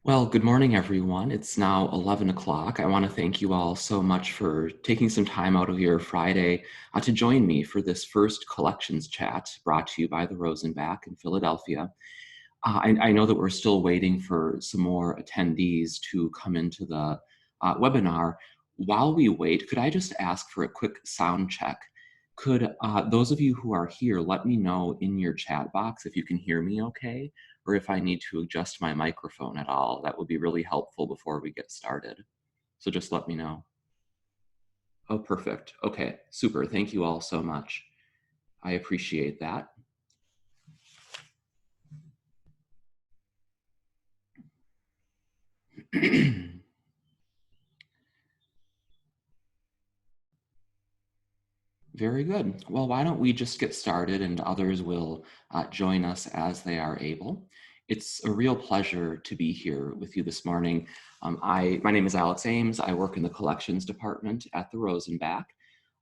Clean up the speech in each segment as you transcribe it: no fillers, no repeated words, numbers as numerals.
Well, good morning, everyone. It's now 11 o'clock. I want to thank you all so much for taking some time out of your Friday to join me for this first collections chat brought to you by the Rosenbach in Philadelphia. I know that we're still waiting for some more attendees to come into the webinar. While we wait, could I just ask for a quick sound check? Could those of you who are here let me know in your chat box if you can hear me okay, or if I need to adjust my microphone at all? That would be really helpful before we get started. So just let me know. Oh, perfect. Okay, super. Thank you all so much. I appreciate that. Very good. Well, why don't we just get started and others will join us as they are able. It's a real pleasure to be here with you this morning. My name is Alex Ames. I work in the collections department at the Rosenbach,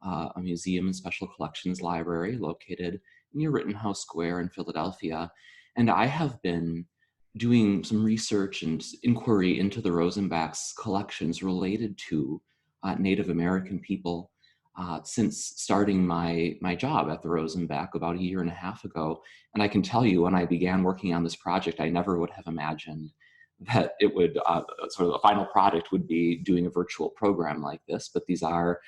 a museum and special collections library located near Rittenhouse Square in Philadelphia. And I have been doing some research and inquiry into the Rosenbach's collections related to Native American people since starting my job at the Rosenbach about a year and a half ago. And I can tell you, when I began working on this project, I never would have imagined that it would, sort of the final product would be doing a virtual program like this. But these are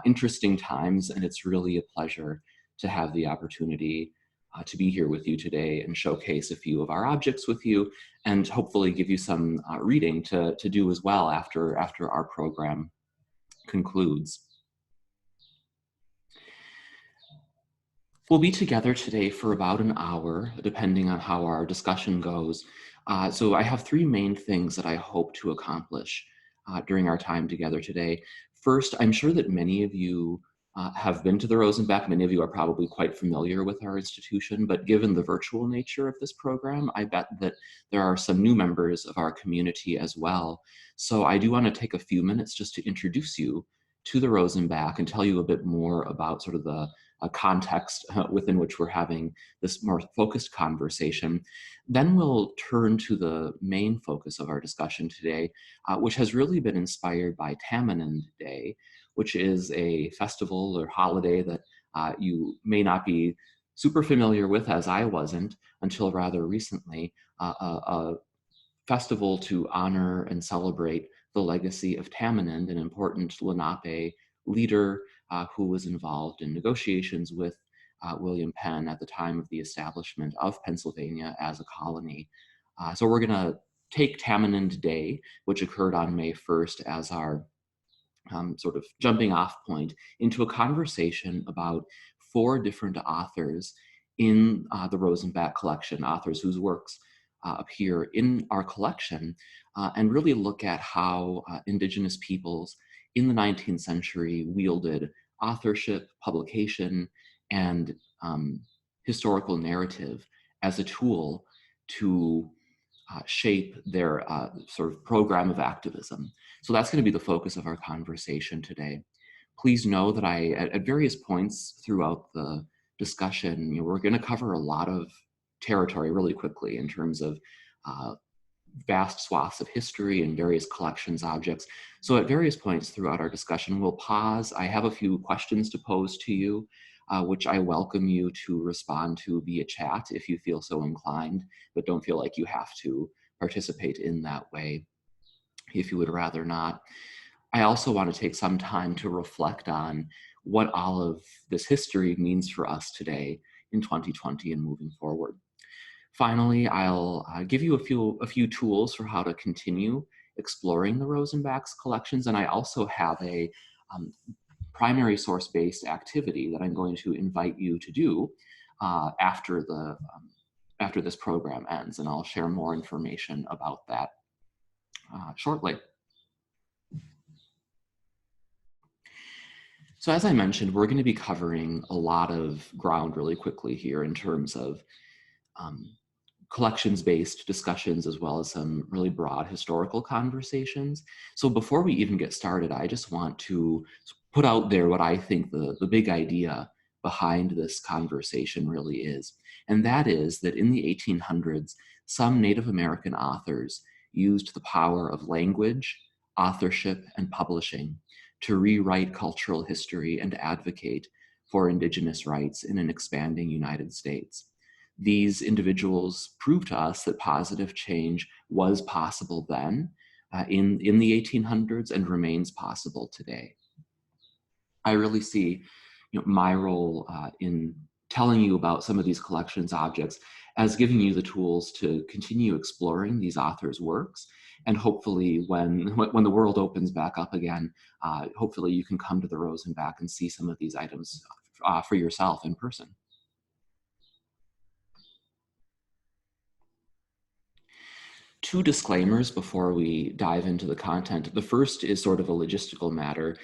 interesting times, and it's really a pleasure to have the opportunity to be here with you today and showcase a few of our objects with you, and hopefully give you some reading to do as well after our program concludes. We'll be together today for about an hour, depending on how our discussion goes. So I have three main things that I hope to accomplish during our time together today. First, I'm sure that many of you have been to the Rosenbach. Many of you are probably quite familiar with our institution, but given the virtual nature of this program, I bet that there are some new members of our community as well. So I do want to take a few minutes just to introduce you to the Rosenbach and tell you a bit more about sort of the context within which we're having this more focused conversation. Then we'll turn to the main focus of our discussion today, which has really been inspired by Tamanend Day, which is a festival or holiday that you may not be super familiar with, as I wasn't until rather recently, a festival to honor and celebrate the legacy of Tamanend, an important Lenape leader who was involved in negotiations with William Penn at the time of the establishment of Pennsylvania as a colony. So we're going to take Tamanend Day, which occurred on May 1st, as our sort of jumping off point into a conversation about four different authors in the Rosenbach collection, authors whose works appear in our collection, and really look at how Indigenous peoples in the 19th century wielded authorship, publication, and historical narrative as a tool to shape their sort of program of activism. So that's going to be the focus of our conversation today. Please know that at various points throughout the discussion, we're going to cover a lot of territory really quickly in terms of vast swaths of history and various collections objects. So at various points throughout our discussion, we'll pause. I have a few questions to pose to you, which I welcome you to respond to via chat if you feel so inclined, but don't feel like you have to participate in that way if you would rather not. I also want to take some time to reflect on what all of this history means for us today in 2020 and moving forward. Finally, I'll give you a few tools for how to continue exploring the Rosenbach's collections, and I also have a primary source-based activity that I'm going to invite you to do after this program ends, and I'll share more information about that shortly. So as I mentioned, we're going to be covering a lot of ground really quickly here in terms of collections-based discussions, as well as some really broad historical conversations. So before we even get started, I just want to put out there what I think the big idea behind this conversation really is. And that is that in the 1800s, some Native American authors used the power of language, authorship, and publishing to rewrite cultural history and advocate for Indigenous rights in an expanding United States. These individuals proved to us that positive change was possible then, in the 1800s, and remains possible today. I really see, my role in telling you about some of these collections objects as giving you the tools to continue exploring these authors' works. And hopefully when the world opens back up again, hopefully you can come to the Rosenbach and see some of these items for yourself in person. Two disclaimers before we dive into the content. The first is sort of a logistical matter.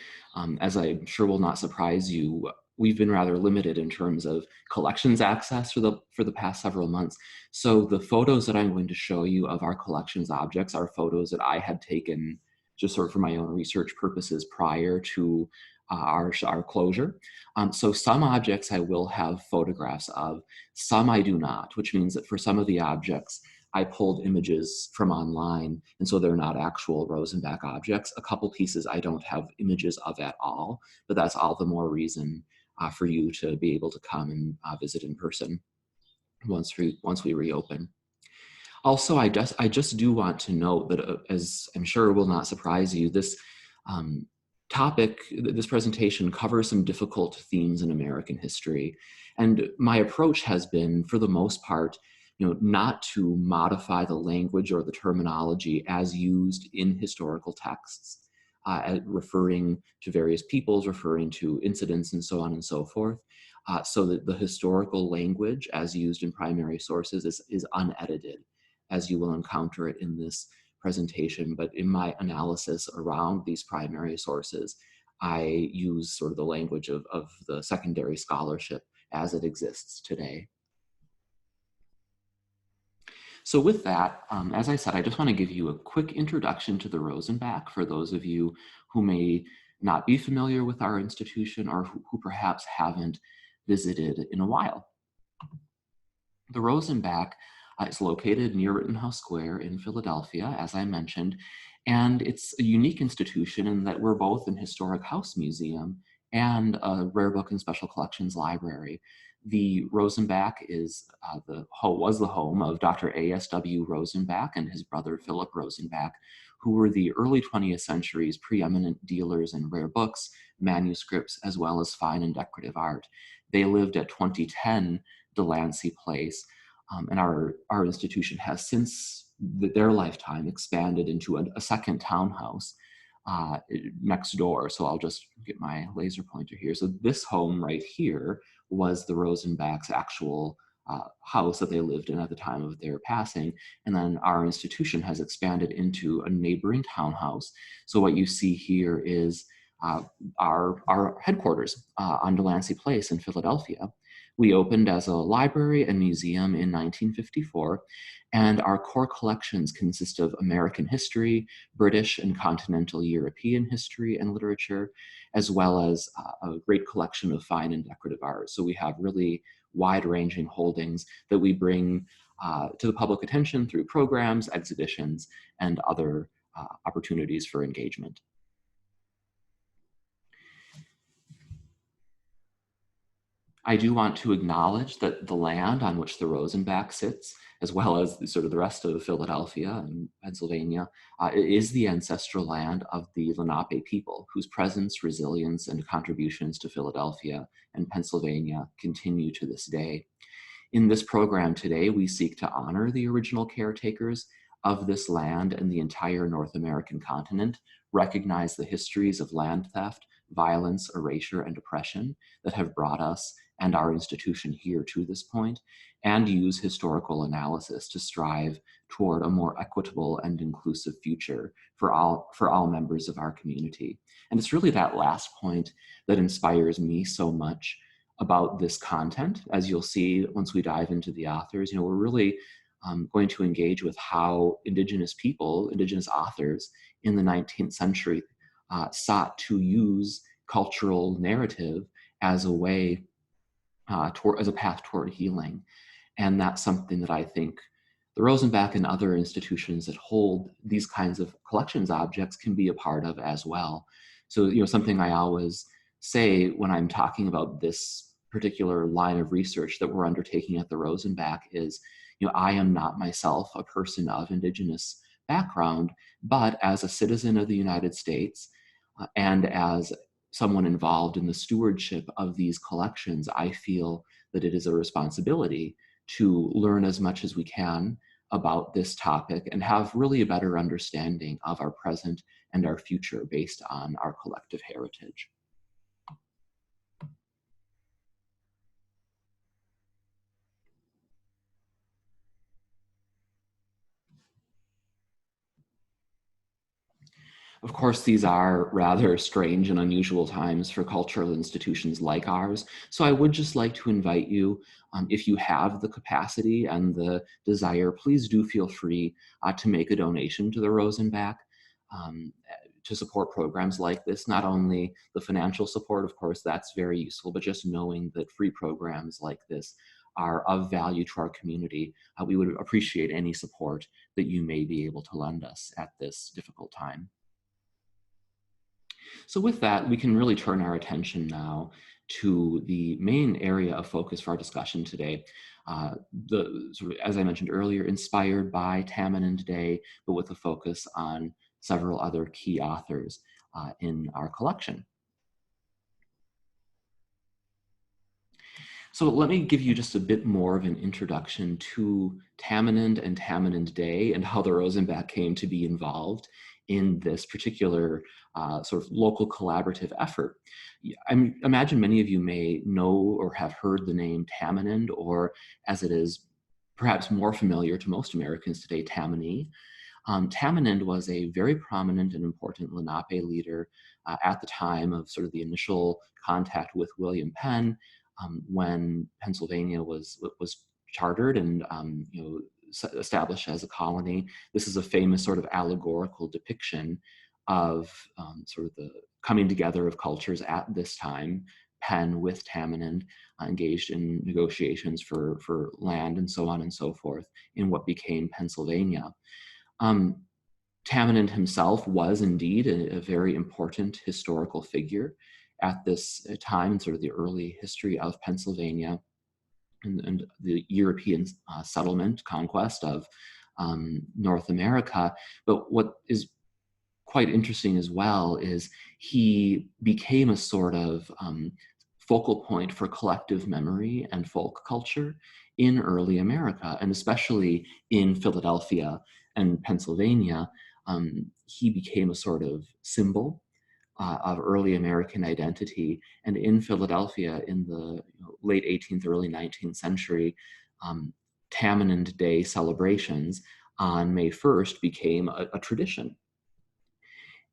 As I'm sure will not surprise you, we've been rather limited in terms of collections access for the past several months. So the photos that I'm going to show you of our collections objects are photos that I had taken just sort of for my own research purposes prior to our closure. So some objects I will have photographs of, some I do not, which means that for some of the objects, I pulled images from online, and so they're not actual Rosenbach objects. A couple pieces I don't have images of at all, but that's all the more reason for you to be able to come and visit in person once we reopen. Also, I just do want to note that, as I'm sure will not surprise you, this this presentation covers some difficult themes in American history. And my approach has been, for the most part, not to modify the language or the terminology as used in historical texts, referring to various peoples, referring to incidents, and so on and so forth, so that the historical language as used in primary sources is unedited, as you will encounter it in this presentation. But in my analysis around these primary sources, I use sort of the language of the secondary scholarship as it exists today. So with that, as I said, I just want to give you a quick introduction to the Rosenbach for those of you who may not be familiar with our institution or who perhaps haven't visited in a while. The Rosenbach is located near Rittenhouse Square in Philadelphia, as I mentioned, and it's a unique institution in that we're both an historic house museum and a rare book and special collections library. The Rosenbach was the home of Dr. A.S.W. Rosenbach and his brother Philip Rosenbach, who were the early 20th century's preeminent dealers in rare books, manuscripts, as well as fine and decorative art. They lived at 2010 Delancey Place, and our institution has since their lifetime expanded into a second townhouse next door. So I'll just get my laser pointer here. So this home right here was the Rosenbach's actual house that they lived in at the time of their passing. And then our institution has expanded into a neighboring townhouse. So what you see here is our headquarters on Delancey Place in Philadelphia. We opened as a library and museum in 1954, and our core collections consist of American history, British and continental European history and literature, as well as a great collection of fine and decorative art. So we have really wide-ranging holdings that we bring to the public attention through programs, exhibitions, and other opportunities for engagement. I do want to acknowledge that the land on which the Rosenbach sits, as well as sort of the rest of Philadelphia and Pennsylvania, is the ancestral land of the Lenape people, whose presence, resilience, and contributions to Philadelphia and Pennsylvania continue to this day. In this program today, we seek to honor the original caretakers of this land and the entire North American continent, recognize the histories of land theft, violence, erasure, and oppression that have brought us and our institution here to this point, and use historical analysis to strive toward a more equitable and inclusive future for all members of our community. And it's really that last point that inspires me so much about this content. As you'll see once we dive into the authors, we're really going to engage with how Indigenous people, Indigenous authors in the 19th century sought to use cultural narrative as a way as a path toward healing. And that's something that I think the Rosenbach and other institutions that hold these kinds of collections objects can be a part of as well. So, something I always say when I'm talking about this particular line of research that we're undertaking at the Rosenbach is, I am not myself a person of Indigenous background, but as a citizen of the United States and as someone involved in the stewardship of these collections, I feel that it is a responsibility to learn as much as we can about this topic and have really a better understanding of our present and our future based on our collective heritage. Of course, these are rather strange and unusual times for cultural institutions like ours. So I would just like to invite you, if you have the capacity and the desire, please do feel free to make a donation to the Rosenbach to support programs like this. Not only the financial support, of course, that's very useful, but just knowing that free programs like this are of value to our community. We would appreciate any support that you may be able to lend us at this difficult time. So with that, we can really turn our attention now to the main area of focus for our discussion today. As I mentioned earlier, inspired by Tamanend Day, but with a focus on several other key authors in our collection. So let me give you just a bit more of an introduction to Tamanend and Tamanend Day and how the Rosenbach came to be involved in this particular sort of local collaborative effort. I imagine many of you may know or have heard the name Tamanend, or as it is perhaps more familiar to most Americans today, Tammany. Tamanend was a very prominent and important Lenape leader at the time of sort of the initial contact with William Penn, when Pennsylvania was chartered and established as a colony. This is a famous sort of allegorical depiction of sort of the coming together of cultures at this time. Penn with Tamanend engaged in negotiations for land and so on and so forth in what became Pennsylvania. Tamanend himself was indeed a very important historical figure at this time, sort of the early history of Pennsylvania and the European settlement, conquest of North America. But what is quite interesting as well is he became a sort of focal point for collective memory and folk culture in early America, and especially in Philadelphia and Pennsylvania. He became a sort of symbol of early American identity. And in Philadelphia in the late 18th, early 19th century, Tamanend Day celebrations on May 1st became a tradition.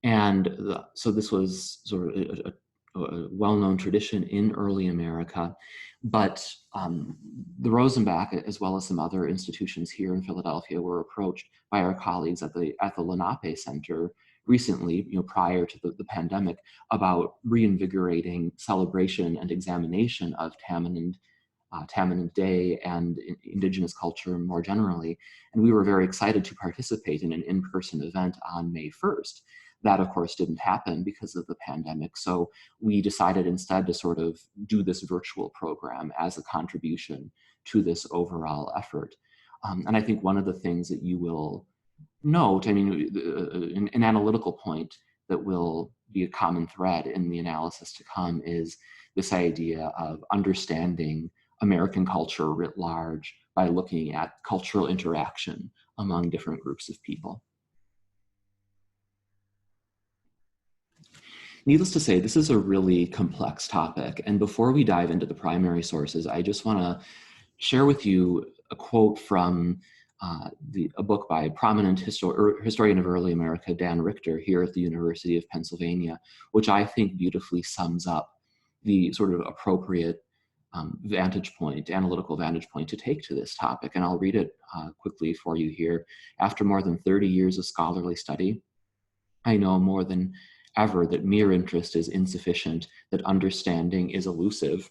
And so this was sort of a well-known tradition in early America. But the Rosenbach, as well as some other institutions here in Philadelphia, were approached by our colleagues at the Lenape Center recently, prior to the pandemic, about reinvigorating celebration and examination of Tamanend Day and Indigenous culture more generally. And we were very excited to participate in an in-person event on May 1st. That, of course, didn't happen because of the pandemic. So we decided instead to sort of do this virtual program as a contribution to this overall effort. And I think one of the things that you will note, an analytical point that will be a common thread in the analysis to come is this idea of understanding American culture writ large by looking at cultural interaction among different groups of people. Needless to say, this is a really complex topic. And before we dive into the primary sources, I just want to share with you a quote from a book by prominent historian of early America, Dan Richter, here at the University of Pennsylvania, which I think beautifully sums up the sort of appropriate analytical vantage point to take to this topic. And I'll read it quickly for you here. After more than 30 years of scholarly study, I know more than ever that mere interest is insufficient, that understanding is elusive,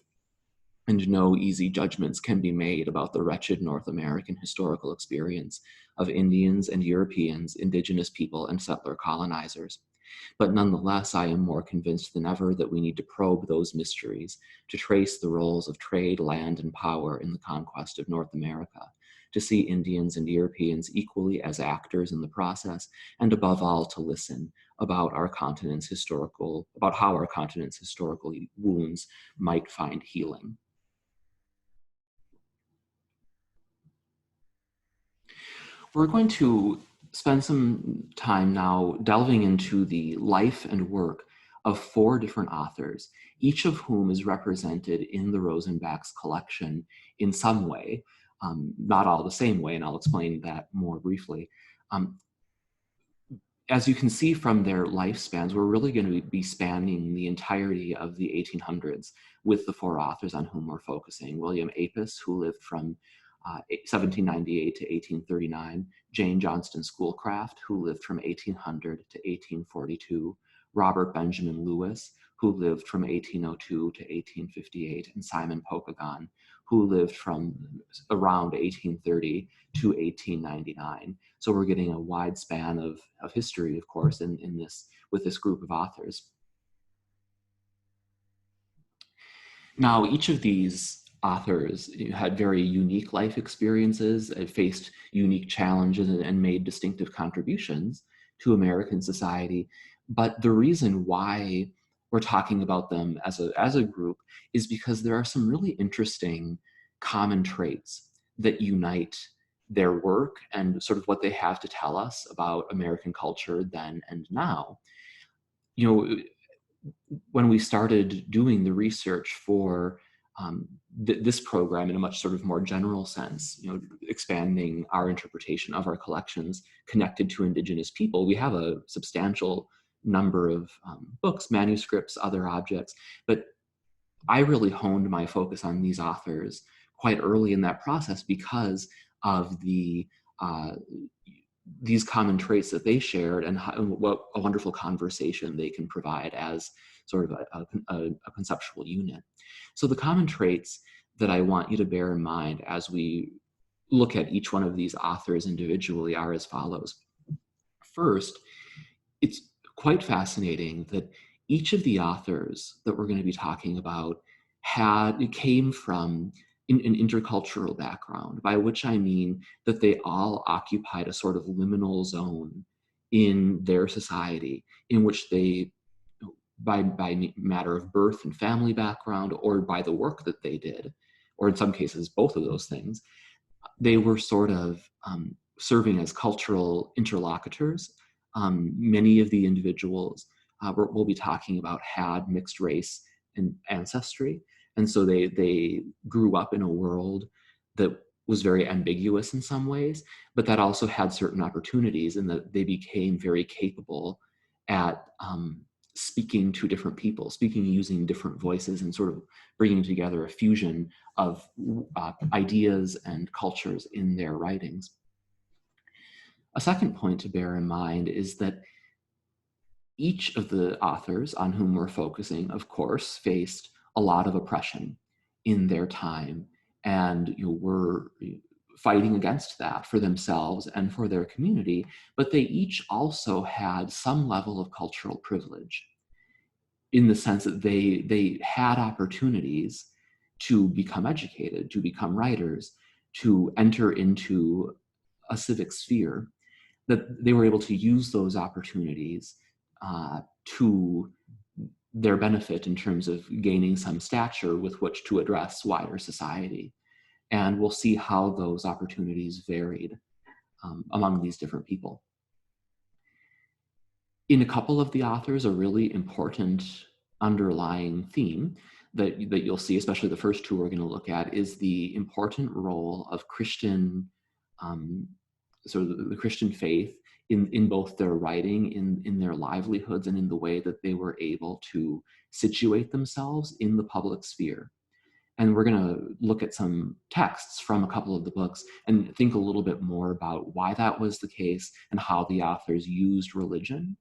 and no easy judgments can be made about the wretched North American historical experience of Indians and Europeans, indigenous people, and settler colonizers. But nonetheless, I am more convinced than ever that we need to probe those mysteries, to trace the roles of trade, land, and power in the conquest of North America, to see Indians and Europeans equally as actors in the process, and above all, to listen about how our continent's historical wounds might find healing. We're going to spend some time now delving into the life and work of 4 different authors, each of whom is represented in the Rosenbach's collection in some way, not all the same way, and I'll explain that more briefly. As you can see from their lifespans, we're really going to be spanning the entirety of the 1800s with the 4 authors on whom we're focusing. William Apess, who lived from 1798 to 1839, Jane Johnston Schoolcraft, who lived from 1800 to 1842, Robert Benjamin Lewis, who lived from 1802 to 1858, and Simon Pokagon, who lived from around 1830 to 1899. So we're getting a wide span of history, of course, with this group of authors. Now, each of these authors had very unique life experiences, faced unique challenges, and made distinctive contributions to American society. But the reason why we're talking about them as a group is because there are some really interesting common traits that unite their work and sort of what they have to tell us about American culture then and now. You know, when we started doing the research for this program in a much sort of more general sense, you know, expanding our interpretation of our collections connected to Indigenous people, we have a substantial number of books, manuscripts, other objects, but I really honed my focus on these authors quite early in that process because of these common traits that they shared and what a wonderful conversation they can provide as sort of a conceptual unit. So the common traits that I want you to bear in mind as we look at each one of these authors individually are as follows. First, it's quite fascinating that each of the authors that we're going to be talking about came from an intercultural background, by which I mean that they all occupied a sort of liminal zone in their society in which they, by matter of birth and family background, or by the work that they did, or in some cases both of those things, they were sort of serving as cultural interlocutors. Many of the individuals we'll be talking about had mixed race and ancestry, and so they grew up in a world that was very ambiguous in some ways, but that also had certain opportunities, and that they became very capable at speaking to different people, speaking using different voices, and sort of bringing together a fusion of ideas and cultures in their writings. A second point to bear in mind is that each of the authors on whom we're focusing, of course, faced a lot of oppression in their time, and were fighting against that for themselves and for their community, but they each also had some level of cultural privilege, in the sense that they had opportunities to become educated, to become writers, to enter into a civic sphere, that they were able to use those opportunities to their benefit in terms of gaining some stature with which to address wider society. And we'll see how those opportunities varied among these different people. In a couple of the authors, a really important underlying theme that you'll see, especially the first 2 we're going to look at, is the important role of Christian, sort of the Christian faith in both their writing, in their livelihoods, and in the way that they were able to situate themselves in the public sphere. And we're going to look at some texts from a couple of the books and think a little bit more about why that was the case and how the authors used religion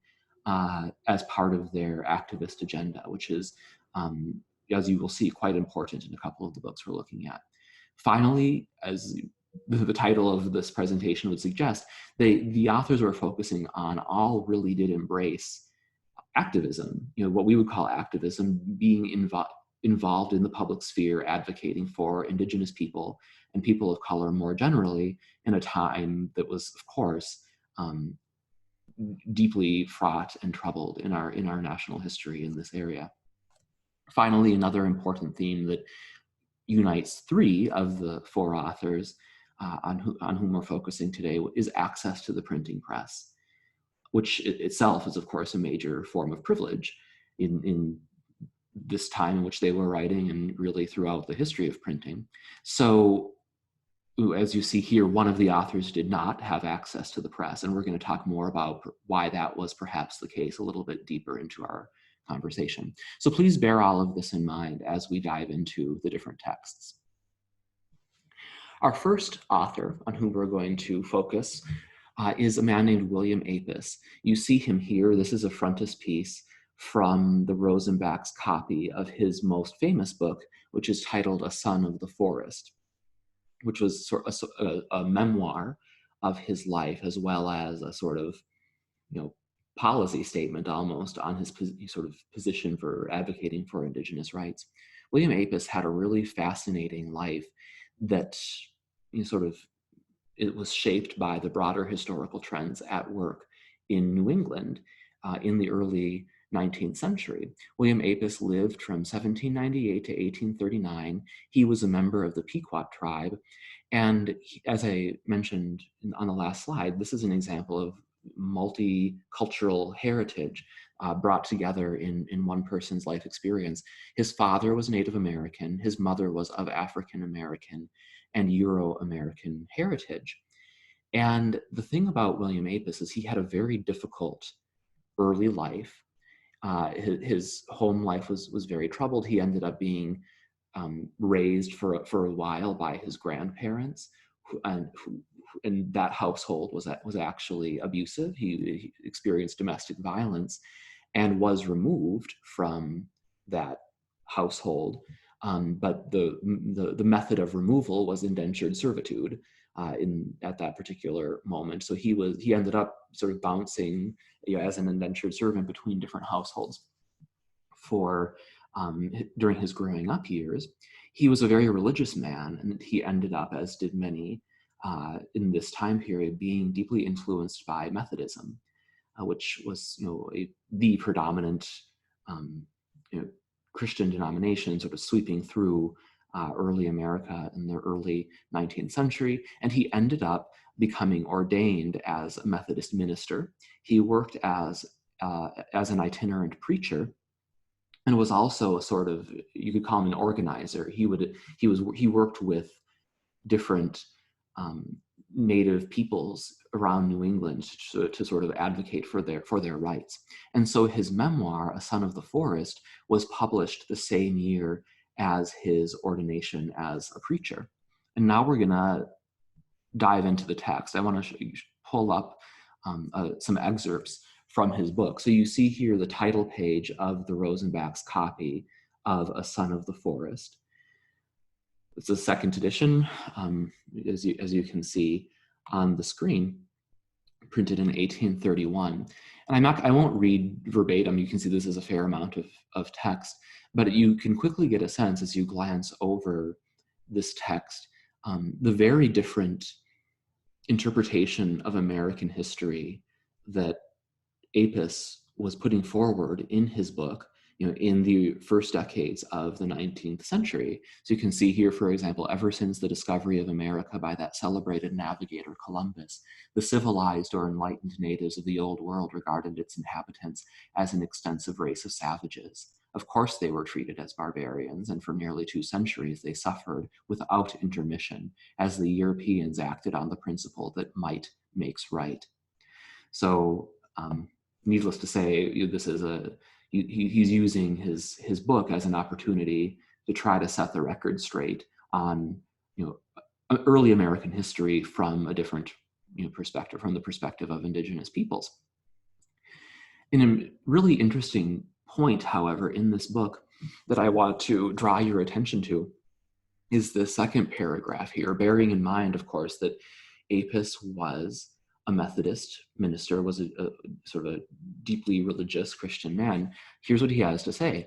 as part of their activist agenda, which is as you will see, quite important in a couple of the books we're looking at. Finally, as the title of this presentation would suggest, the authors were focusing on all really did embrace activism, what we would call activism, being involved in the public sphere, advocating for Indigenous people and people of color more generally in a time that was, of course, deeply fraught and troubled in our national history in this area. Finally, another important theme that unites three of the four authors on whom we're focusing today is access to the printing press, which itself is, of course, a major form of privilege in this time in which they were writing and really throughout the history of printing. So, as you see here, one of the authors did not have access to the press, and we're going to talk more about why that was perhaps the case a little bit deeper into our conversation. So please bear all of this in mind as we dive into the different texts. Our first author on whom we're going to focus is a man named William Apess. You see him here. This is a frontispiece from the Rosenbach's copy of his most famous book, which is titled A Son of the Forest, which was sort of a memoir of his life, as well as a sort of, policy statement almost on his sort of position for advocating for Indigenous rights. William Apess had a really fascinating life that it was shaped by the broader historical trends at work in New England in the early 19th century. William Apess lived from 1798 to 1839. He was a member of the Pequot tribe. And as I mentioned on the last slide, this is an example of multicultural heritage brought together in one person's life experience. His father was Native American. His mother was of African American and Euro-American heritage. And the thing about William Apess is he had a very difficult early life. His home life was very troubled. He ended up being raised for a while by his grandparents, and that household was actually abusive. He experienced domestic violence and was removed from that household. But the method of removal was indentured servitude at that particular moment. So he ended up sort of bouncing as an indentured servant between different households during his growing up years. He was a very religious man, and he ended up, as did many in this time period, being deeply influenced by Methodism, which was the predominant Christian denomination sort of sweeping through early America in the early 19th century. And he ended up becoming ordained as a Methodist minister. He worked as an itinerant preacher, and was also a sort of, you could call him an organizer. He worked with different native peoples around New England to sort of advocate for their rights. And so his memoir, A Son of the Forest, was published the same year as his ordination as a preacher. And now we're gonna dive into the text. I want to pull up some excerpts from his book. So you see here the title page of the Rosenbach's copy of A Son of the Forest. It's a second edition, as you can see on the screen, printed in 1831. And I won't read verbatim. You can see this is a fair amount of text, but you can quickly get a sense as you glance over this text, the very different interpretation of American history that Apess was putting forward in his book, in the first decades of the 19th century. So you can see here, for example, ever since the discovery of America by that celebrated navigator Columbus, the civilized or enlightened natives of the Old World regarded its inhabitants as an extensive race of savages. Of course, they were treated as barbarians, and for nearly 2 centuries they suffered without intermission, as the Europeans acted on the principle that might makes right. So, needless to say, this is he's using his book as an opportunity to try to set the record straight on early American history from a different perspective, from the perspective of Indigenous peoples. In a really interesting point, however, in this book, that I want to draw your attention to is the second paragraph here, bearing in mind, of course, that Apess was a Methodist minister, was a sort of a deeply religious Christian man. Here's what he has to say.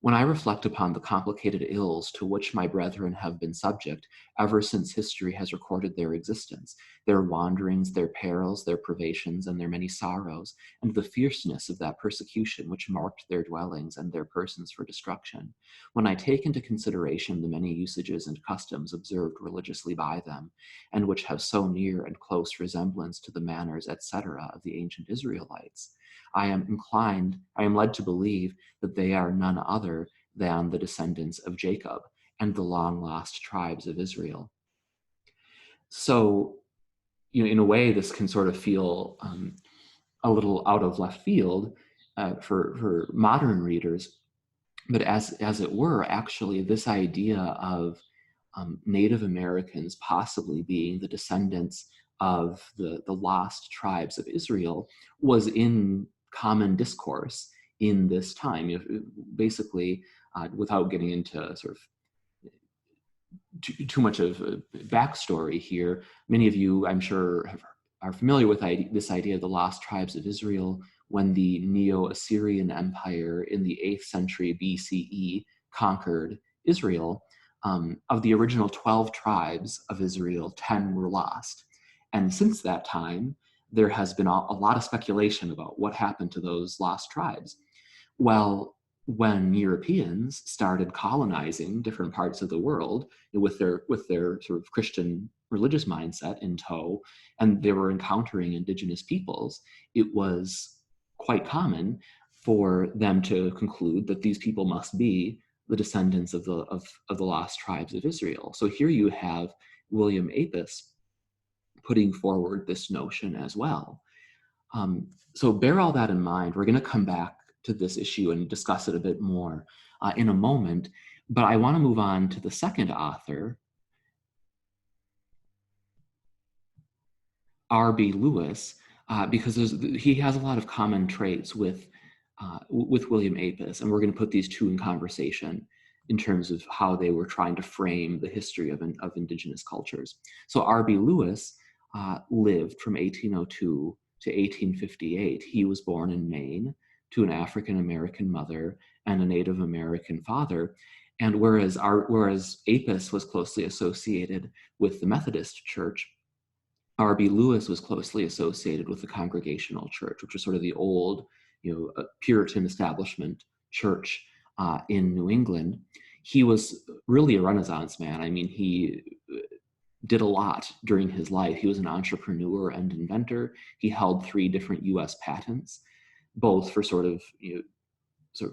When I reflect upon the complicated ills to which my brethren have been subject ever since history has recorded their existence, their wanderings, their perils, their privations, and their many sorrows, and the fierceness of that persecution which marked their dwellings and their persons for destruction, when I take into consideration the many usages and customs observed religiously by them, and which have so near and close resemblance to the manners, etc., of the ancient Israelites, I am led to believe that they are none other than the descendants of Jacob and the long lost tribes of Israel. So, in a way, this can sort of feel a little out of left field for modern readers, but as it were, actually, this idea of Native Americans possibly being the descendants of the lost tribes of Israel was in common discourse in this time. Basically, without getting into sort of too much of a backstory here, many of you, I'm sure, are familiar with this idea of the lost tribes of Israel when the Neo-Assyrian Empire in the 8th century BCE conquered Israel. Of the original 12 tribes of Israel, 10 were lost. And since that time, there has been a lot of speculation about what happened to those lost tribes. Well, when Europeans started colonizing different parts of the world with their sort of Christian religious mindset in tow, and they were encountering indigenous peoples, it was quite common for them to conclude that these people must be the descendants of the lost tribes of Israel. So here you have William Apess putting forward this notion as well. So bear all that in mind. We're going to come back to this issue and discuss it a bit more in a moment, but I want to move on to the second author, R.B. Lewis, because he has a lot of common traits with William Apess, and we're going to put these two in conversation in terms of how they were trying to frame the history of indigenous cultures. So R.B. Lewis lived from 1802 to 1858. He was born in Maine to an African-American mother and a Native American father. And whereas Apess was closely associated with the Methodist Church, R.B. Lewis was closely associated with the Congregational Church, which was sort of the old, Puritan establishment church in New England. He was really a Renaissance man. I mean, he did a lot during his life. He was an entrepreneur and inventor. He held 3 different U.S. patents, both for sort of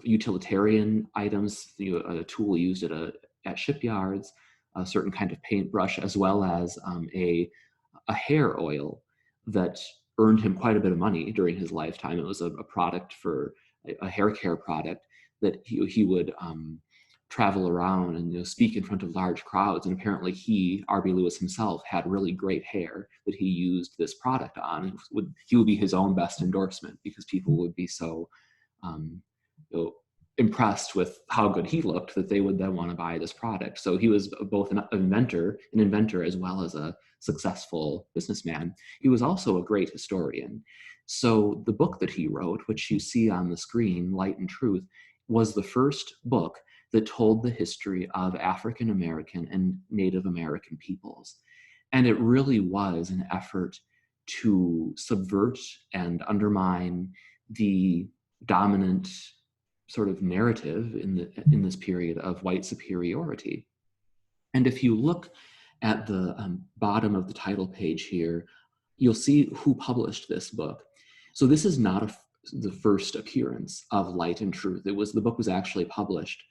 utilitarian items, a tool used at shipyards, a certain kind of paintbrush, as well as a hair oil that earned him quite a bit of money during his lifetime. It was a product for a hair care product that he would travel around and speak in front of large crowds. And apparently R.B. Lewis himself, had really great hair that he used this product on. He would be his own best endorsement because people would be so impressed with how good he looked that they would then want to buy this product. So he was both an inventor as well as a successful businessman. He was also a great historian. So the book that he wrote, which you see on the screen, Light and Truth, was the first book that told the history of African American and Native American peoples. And it really was an effort to subvert and undermine the dominant sort of narrative in this period of white superiority. And if you look at the bottom of the title page here, you'll see who published this book. So this is not the first appearance of Light and Truth. The book was actually published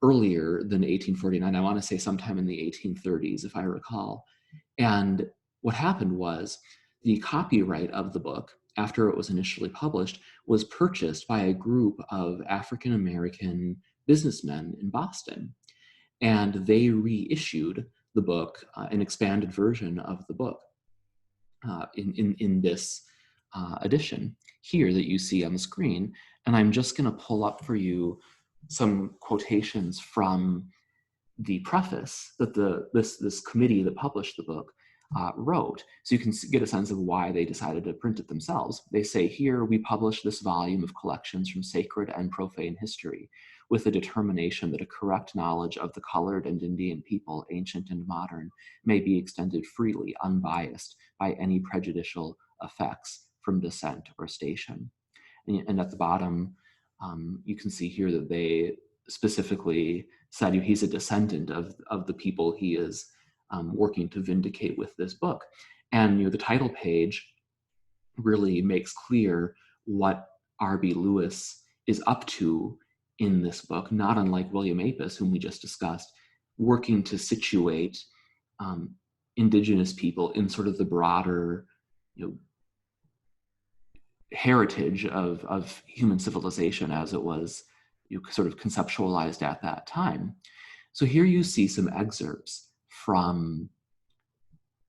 earlier than 1849. I want to say sometime in the 1830s, if I recall. And what happened was the copyright of the book, after it was initially published, was purchased by a group of African-American businessmen in Boston. And they reissued the book, an expanded version of the book in this edition here that you see on the screen. And I'm just going to pull up for you some quotations from the preface that this committee that published the book wrote. So you can get a sense of why they decided to print it themselves. They say, here we publish this volume of collections from sacred and profane history with the determination that a correct knowledge of the colored and Indian people, ancient and modern, may be extended freely, unbiased by any prejudicial effects from descent or station. And at the bottom, you can see here that they specifically said he's a descendant of the people he is working to vindicate with this book. And the title page really makes clear what R.B. Lewis is up to in this book, not unlike William Apess, whom we just discussed, working to situate Indigenous people in sort of the broader heritage of human civilization as it was sort of conceptualized at that time. So here you see some excerpts from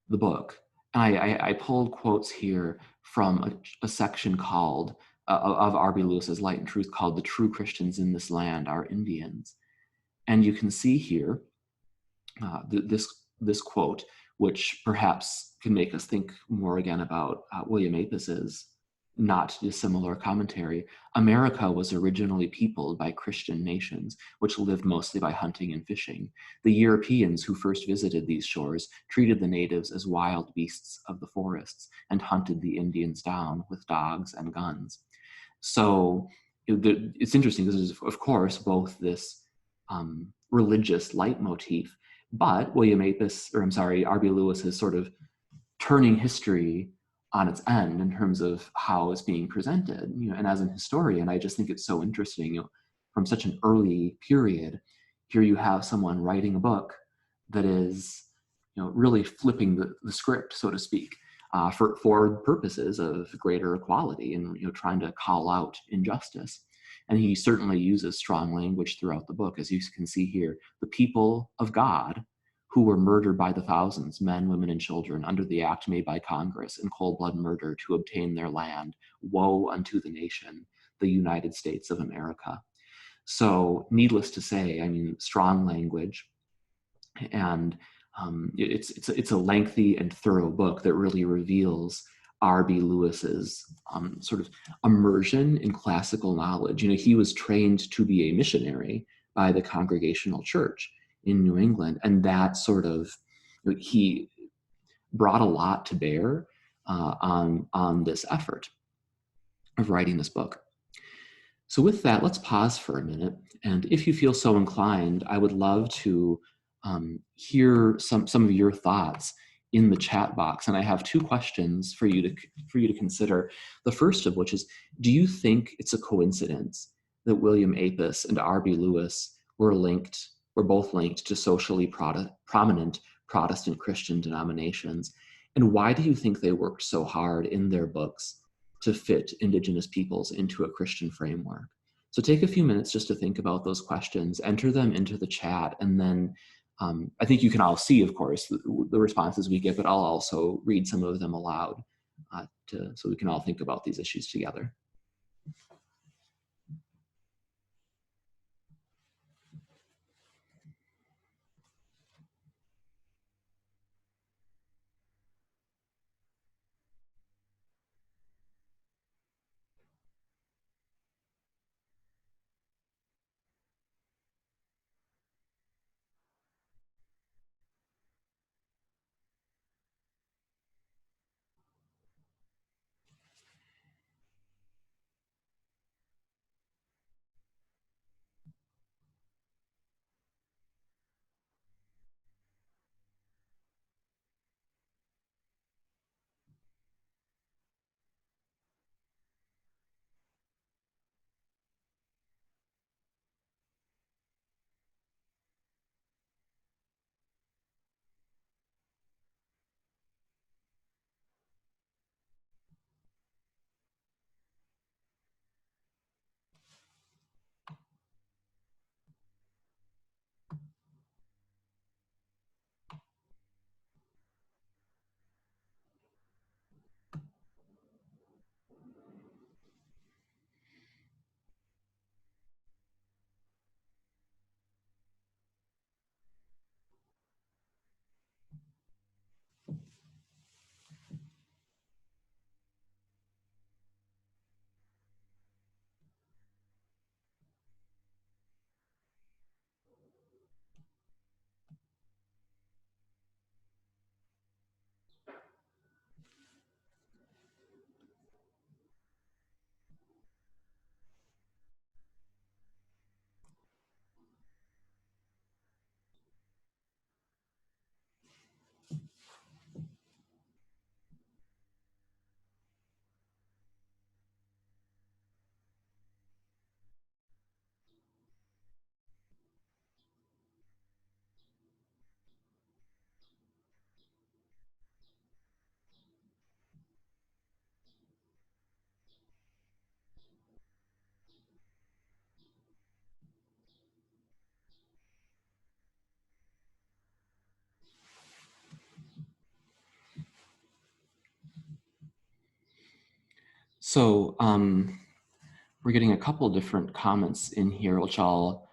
the book. I pulled quotes here from a section called, of R.B. Lewis's Light and Truth, called "The True Christians in This Land Are Indians." And you can see here this quote, which perhaps can make us think more again about William Apess's not dissimilar commentary. America was originally peopled by Christian nations, which lived mostly by hunting and fishing. The Europeans who first visited these shores treated the natives as wild beasts of the forests and hunted the Indians down with dogs and guns. So it's interesting because there's, of course, both this religious leitmotif, but R.B. Lewis is sort of turning history on its end in terms of how it's being presented. And as an historian, I just think it's so interesting, from such an early period, here you have someone writing a book that is, really flipping the script, so to speak, for purposes of greater equality and, trying to call out injustice. And he certainly uses strong language throughout the book, as you can see here. The people of God who were murdered by the thousands, men, women, and children, under the act made by Congress in cold blood murder to obtain their land. Woe unto the nation, the United States of America. So needless to say, strong language. And it's a lengthy and thorough book that really reveals R.B. Lewis's sort of immersion in classical knowledge. He was trained to be a missionary by the Congregational Church in New England, and that sort of, he brought a lot to bear on this effort of writing this book. So with that, let's pause for a minute, and if you feel so inclined, I would love to hear some of your thoughts in the chat box. And I have two questions for you to consider. The first of which is, do you think it's a coincidence that William Apess and R.B. Lewis were both linked to socially prominent Protestant Christian denominations? And why do you think they worked so hard in their books to fit Indigenous peoples into a Christian framework? So take a few minutes just to think about those questions, enter them into the chat, and then I think you can all see, of course, the responses we get, but I'll also read some of them aloud so we can all think about these issues together. So we're getting a couple different comments in here, which I'll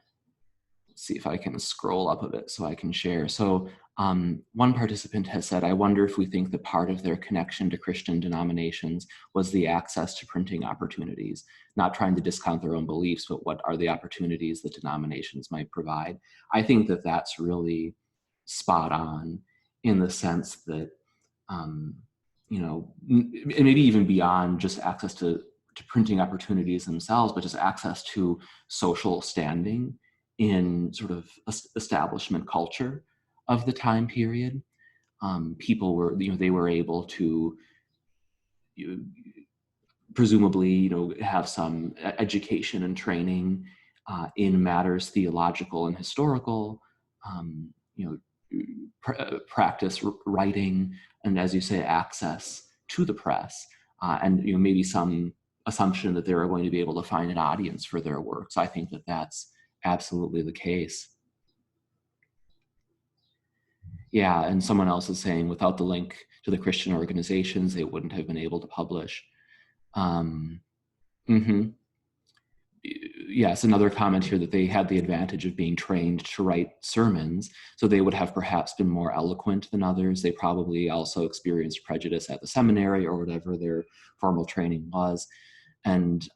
see if I can scroll up a bit so I can share. So one participant has said, I wonder if we think that part of their connection to Christian denominations was the access to printing opportunities, not trying to discount their own beliefs, but what are the opportunities that denominations might provide. I think that that's really spot on in the sense that, you know, and maybe even beyond just access to printing opportunities themselves, but just access to social standing in sort of establishment culture of the time period. People were, you know, they were able to presumably, you know, have some education and training in matters theological and historical, you know, practice writing, and as you say, access to the press, and you know, maybe some assumption that they're going to be able to find an audience for their work. So I think that that's absolutely the case. Yeah, and someone else is saying without the link to the Christian organizations, they wouldn't have been able to publish. Mm-hmm. Yes, another comment here that they had the advantage of being trained to write sermons, so they would have perhaps been more eloquent than others. They probably also experienced prejudice at the seminary or whatever their formal training was, and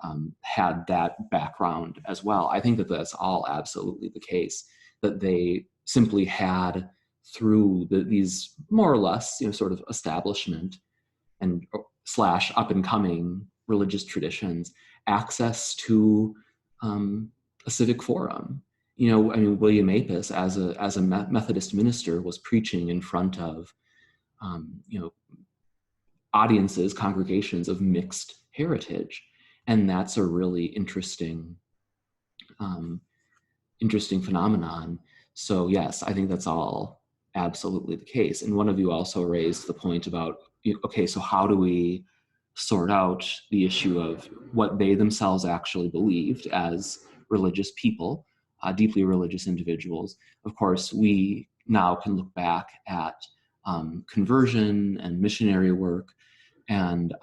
had that background as well. I think that that's all absolutely the case, that they simply had, through these more or less, you know, sort of establishment and slash up and coming religious traditions, access to a civic forum. You know, I mean, William Apess, as a Methodist minister, was preaching in front of, you know, audiences, congregations of mixed heritage, and that's a really interesting, interesting phenomenon. So yes, I think that's all absolutely the case. And one of you also raised the point about, okay, so how do we sort out the issue of what they themselves actually believed as religious people, deeply religious individuals? Of course, we now can look back at conversion and missionary work and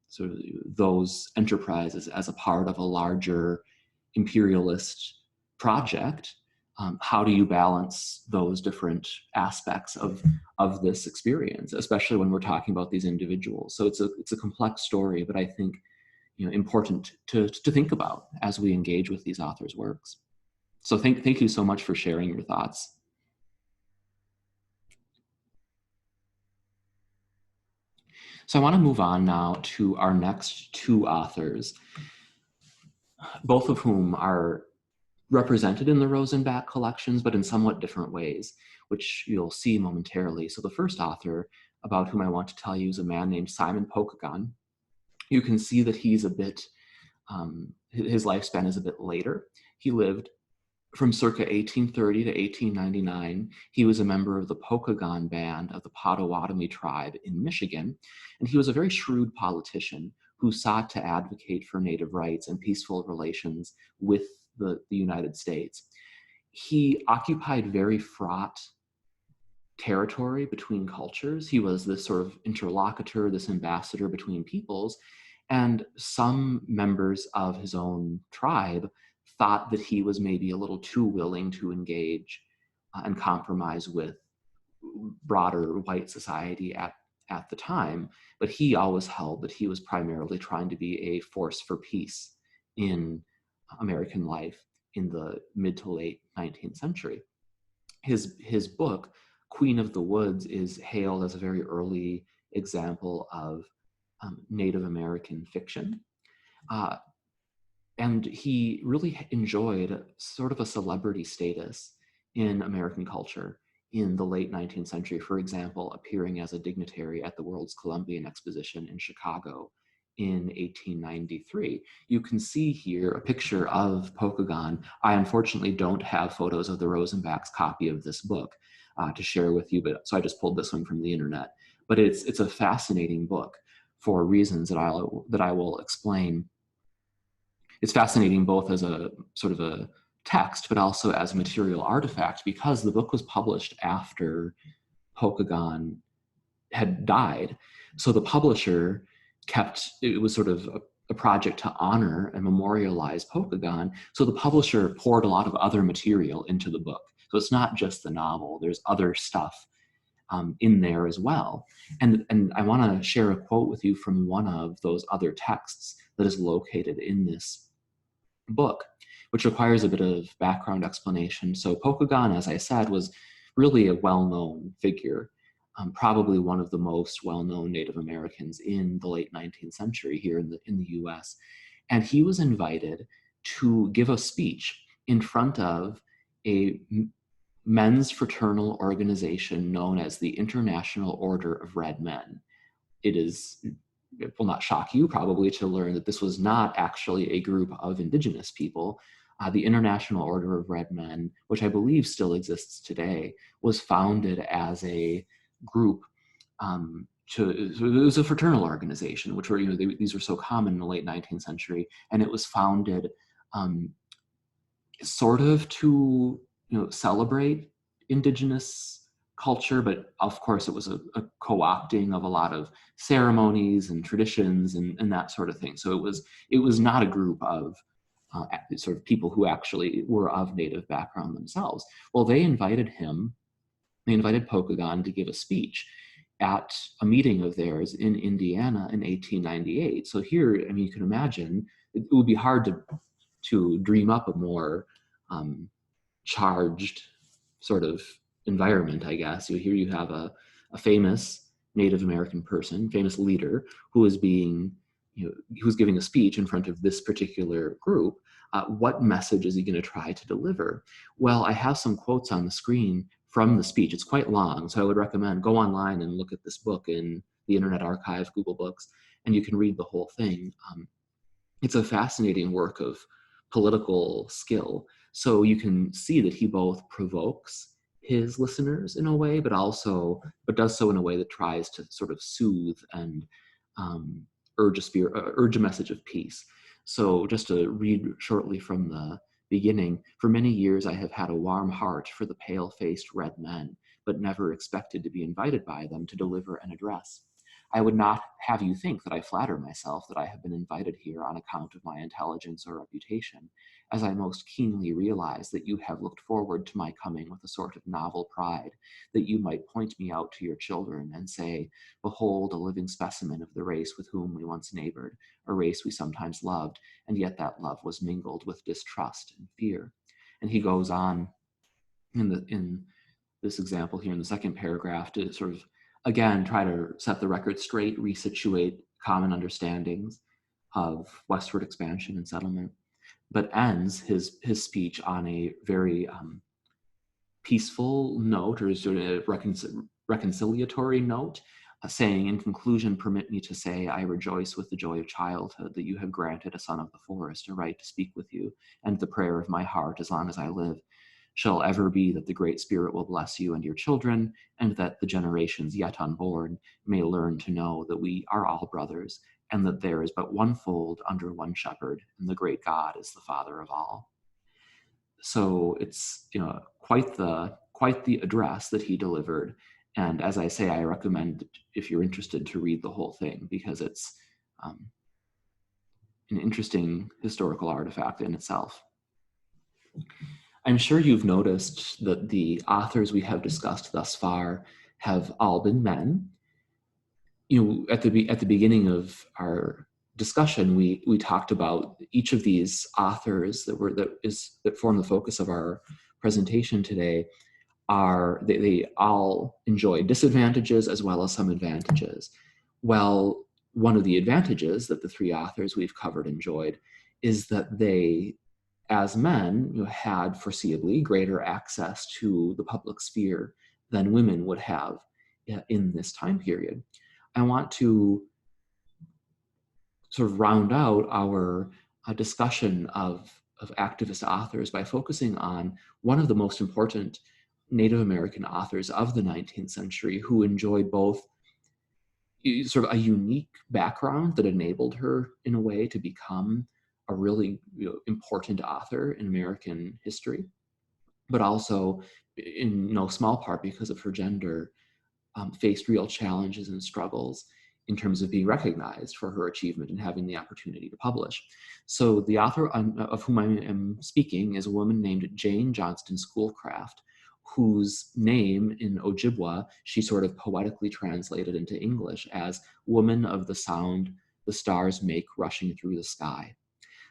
sort of those enterprises as a part of a larger imperialist project. How do you balance those different aspects of this experience, especially when we're talking about these individuals? So it's a complex story, but I think, you know, important to think about as we engage with these authors' works. So thank you so much for sharing your thoughts. So I want to move on now to our next two authors, both of whom are represented in the Rosenbach collections, but in somewhat different ways, which you'll see momentarily. So the first author about whom I want to tell you is a man named Simon Pokagon. You can see that he's a bit, his lifespan is a bit later. He lived from circa 1830 to 1899. He was a member of the Pokagon band of the Potawatomi tribe in Michigan, and he was a very shrewd politician who sought to advocate for Native rights and peaceful relations with the United States. He occupied very fraught territory between cultures. He was this sort of interlocutor, this ambassador between peoples, and some members of his own tribe thought that he was maybe a little too willing to engage and compromise with broader white society at the time. But he always held that he was primarily trying to be a force for peace in American life in the mid to late 19th century. His book, Queen of the Woods, is hailed as a very early example of Native American fiction. And he really enjoyed sort of a celebrity status in American culture in the late 19th century, for example, appearing as a dignitary at the World's Columbian Exposition in Chicago in 1893. You can see here a picture of Pokagon. I unfortunately don't have photos of the Rosenbach's copy of this book to share with you, but so I just pulled this one from the internet. But it's a fascinating book for reasons that I will explain. It's fascinating both as a sort of a text, but also as a material artifact, because the book was published after Pokagon had died. So the publisher kept, it was sort of a project to honor and memorialize Pokagon. So the publisher poured a lot of other material into the book. So it's not just the novel, there's other stuff in there as well. And I want to share a quote with you from one of those other texts that is located in this book, which requires a bit of background explanation. So Pokagon, as I said, was really a well-known figure, probably one of the most well-known Native Americans in the late 19th century here in the US. And he was invited to give a speech in front of a men's fraternal organization known as the International Order of Red Men. It will not shock you probably to learn that this was not actually a group of indigenous people. The International Order of Red Men, which I believe still exists today, was founded as a group so it was a fraternal organization, which were, these were so common in the late 19th century, and it was founded sort of to celebrate indigenous culture, but of course it was a co-opting of a lot of ceremonies and traditions and that sort of thing. So it was not a group of sort of people who actually were of Native background themselves. Well, they invited Pokagon to give a speech at a meeting of theirs in Indiana in 1898. So here, you can imagine, it would be hard to dream up a more charged sort of environment, I guess. Here you have a famous Native American person, famous leader, who is who's giving a speech in front of this particular group. What message is he going to try to deliver? Well, I have some quotes on the screen from the speech. It's quite long, so I would recommend go online and look at this book in the Internet Archive, Google Books, and you can read the whole thing. It's a fascinating work of political skill. So you can see that he both provokes his listeners in a way, but does so in a way that tries to sort of soothe and urge a message of peace. So just to read shortly from the beginning, for many years I have had a warm heart for the pale-faced red men, but never expected to be invited by them to deliver an address. I would not have you think that I flatter myself that I have been invited here on account of my intelligence or reputation, as I most keenly realize that you have looked forward to my coming with a sort of novel pride, that you might point me out to your children and say, behold a living specimen of the race with whom we once neighbored, a race we sometimes loved, and yet that love was mingled with distrust and fear. And he goes on in this example here in the second paragraph to sort of, again, try to set the record straight, resituate common understandings of westward expansion and settlement, but ends his speech on a very peaceful note, or sort of reconciliatory note, saying, in conclusion, permit me to say, I rejoice with the joy of childhood that you have granted a son of the forest a right to speak with you, and the prayer of my heart, as long as I live, shall ever be that the Great Spirit will bless you and your children, and that the generations yet unborn may learn to know that we are all brothers, and that there is but one fold under one shepherd, and the great God is the Father of all. So it's quite the address that he delivered. And as I say, I recommend, if you're interested, to read the whole thing, because it's an interesting historical artifact in itself. I'm sure you've noticed that the authors we have discussed thus far have all been men. At the beginning of our discussion, we talked about each of these authors that form the focus of our presentation today. They all enjoy disadvantages as well as some advantages. Well, one of the advantages that the three authors we've covered enjoyed is that they, as men, had foreseeably greater access to the public sphere than women would have in this time period. I want to sort of round out our discussion of activist authors by focusing on one of the most important Native American authors of the 19th century, who enjoyed both sort of a unique background that enabled her in a way to become a really important author in American history, but also, in no small part because of her gender, faced real challenges and struggles in terms of being recognized for her achievement and having the opportunity to publish. So the author of whom I am speaking is a woman named Jane Johnston Schoolcraft, whose name in Ojibwa she sort of poetically translated into English as "Woman of the Sound the Stars Make Rushing Through the Sky."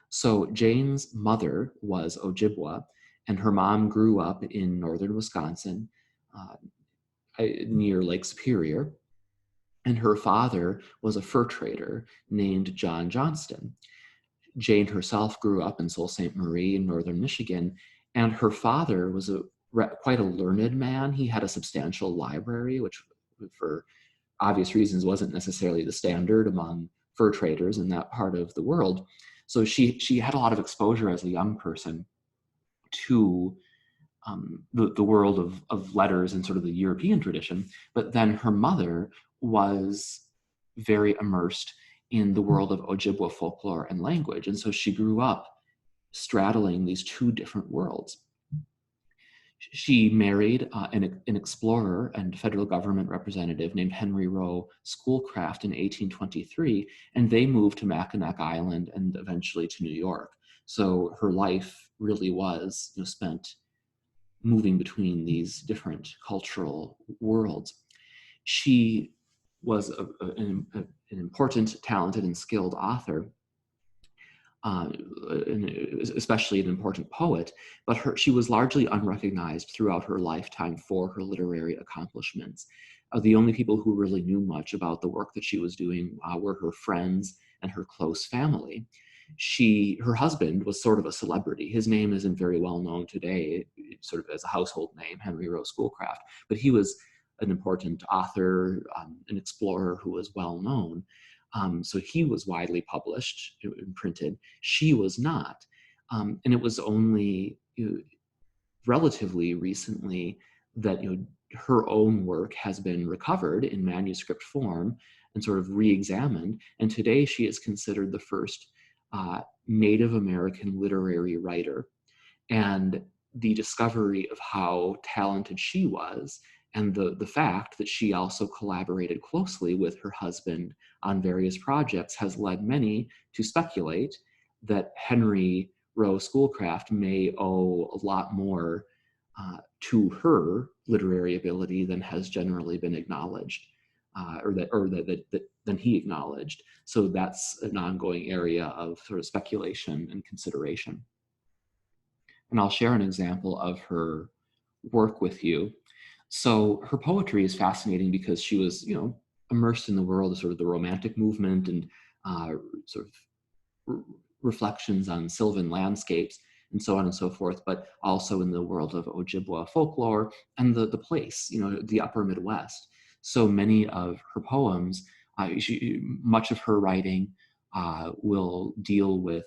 So Jane's mother was Ojibwa, and her mom grew up in northern Wisconsin uh, near Lake Superior. And her father was a fur trader named John Johnston. Jane herself grew up in Sault Ste. Marie in northern Michigan, and her father was quite a learned man. He had a substantial library, which for obvious reasons wasn't necessarily the standard among fur traders in that part of the world. So she had a lot of exposure as a young person to the world of letters and sort of the European tradition. But then her mother was very immersed in the world of Ojibwa folklore and language. And so she grew up straddling these two different worlds. She married an explorer and federal government representative named Henry Rowe Schoolcraft in 1823, and they moved to Mackinac Island and eventually to New York. So her life really was spent moving between these different cultural worlds. She was an important, talented, and skilled author, especially an important poet, but she was largely unrecognized throughout her lifetime for her literary accomplishments. The only people who really knew much about the work that she was doing were her friends and her close family. Her husband was sort of a celebrity. His name isn't very well known today, sort of as a household name, Henry Rowe Schoolcraft, but he was an important author, an explorer who was well known. So he was widely published and printed. She was not. And it was only relatively recently that her own work has been recovered in manuscript form and sort of re-examined. And today she is considered the first Native American literary writer. And the discovery of how talented she was, and the fact that she also collaborated closely with her husband on various projects, has led many to speculate that Henry Rowe Schoolcraft may owe a lot more to her literary ability than has generally been acknowledged, than he acknowledged. So that's an ongoing area of sort of speculation and consideration. And I'll share an example of her work with you. So her poetry is fascinating because she was, immersed in the world of sort of the Romantic movement and sort of reflections on sylvan landscapes and so on and so forth, but also in the world of Ojibwa folklore and the place, the upper Midwest. So many of her poems, much of her writing will deal with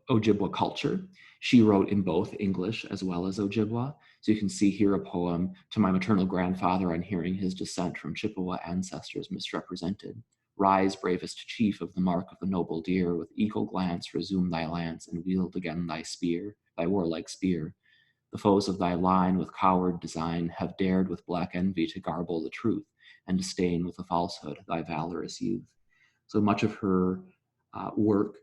Ojibwa culture. She wrote in both English as well as Ojibwa. So you can see here a poem to my maternal grandfather on hearing his descent from Chippewa ancestors misrepresented. Rise, bravest chief of the mark of the noble deer, with eagle glance resume thy lance, and wield again thy spear, thy warlike spear. The foes of thy line with coward design have dared with black envy to garble the truth, and disdain with a falsehood thy valorous youth. So much of her work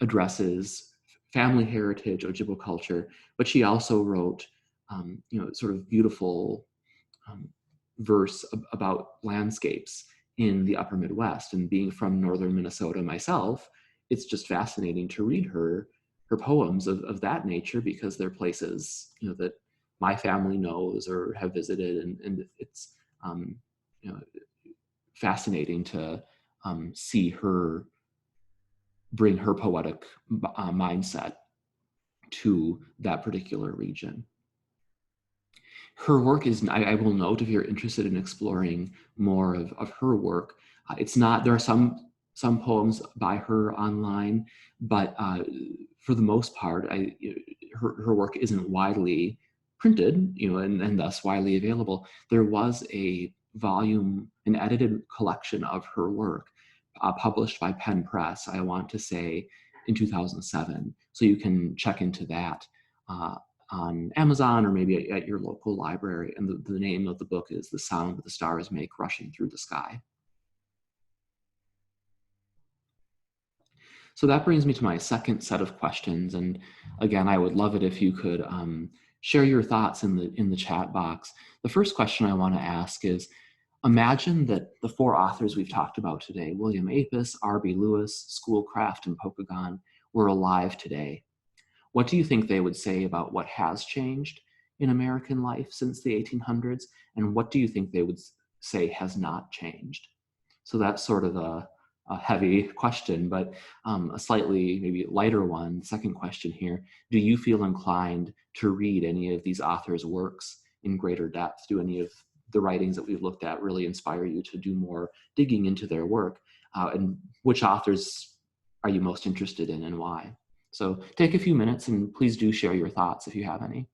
addresses family heritage, Ojibwa culture, but she also wrote, sort of beautiful verse about landscapes in the upper Midwest. And being from northern Minnesota myself, it's just fascinating to read her poems of that nature, because they're places that my family knows or have visited, and it's fascinating to see her bring her poetic mindset to that particular region. Her work is, I will note, if you're interested in exploring more of her work, it's not, there are some poems by her online, but for the most part, her work isn't widely printed, and thus widely available. There was a volume, an edited collection of her work published by Penn Press, I want to say, in 2007. So you can check into that on Amazon or maybe at your local library. And the name of the book is The Sound the Stars Make Rushing Through the Sky. So that brings me to my second set of questions. And again, I would love it if you could share your thoughts in the chat box. The first question I want to ask is, imagine that the four authors we've talked about today, William Apess, R.B. Lewis, Schoolcraft, and Pokagon, were alive today. What do you think they would say about what has changed in American life since the 1800s? And what do you think they would say has not changed? So that's sort of a heavy question, but a slightly maybe lighter one. Second question here, do you feel inclined to read any of these authors' works in greater depth? Do any of the writings that we've looked at really inspire you to do more digging into their work? And which authors are you most interested in and why? So take a few minutes and please do share your thoughts if you have any.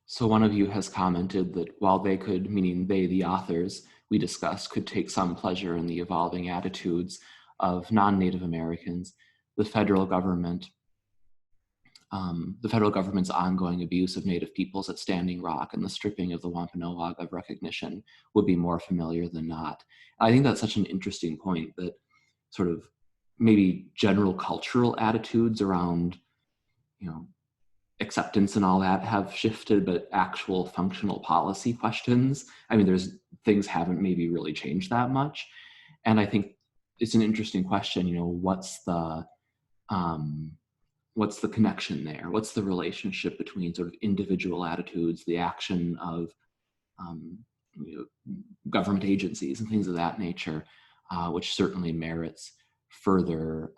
So one of you has commented that while they could, meaning they, the authors we discussed, could take some pleasure in the evolving attitudes of non-Native Americans, the federal government, the federal government's ongoing abuse of Native peoples at Standing Rock and the stripping of the Wampanoag of recognition would be more familiar than not. I think that's such an interesting point, that sort of maybe general cultural attitudes around, you know, acceptance and all that have shifted, but actual functional policy questions, I mean, there's things haven't maybe really changed that much. And I think it's an interesting question, you know, what's the connection there? What's the relationship between sort of individual attitudes, the action of you know, government agencies and things of that nature, which certainly merits further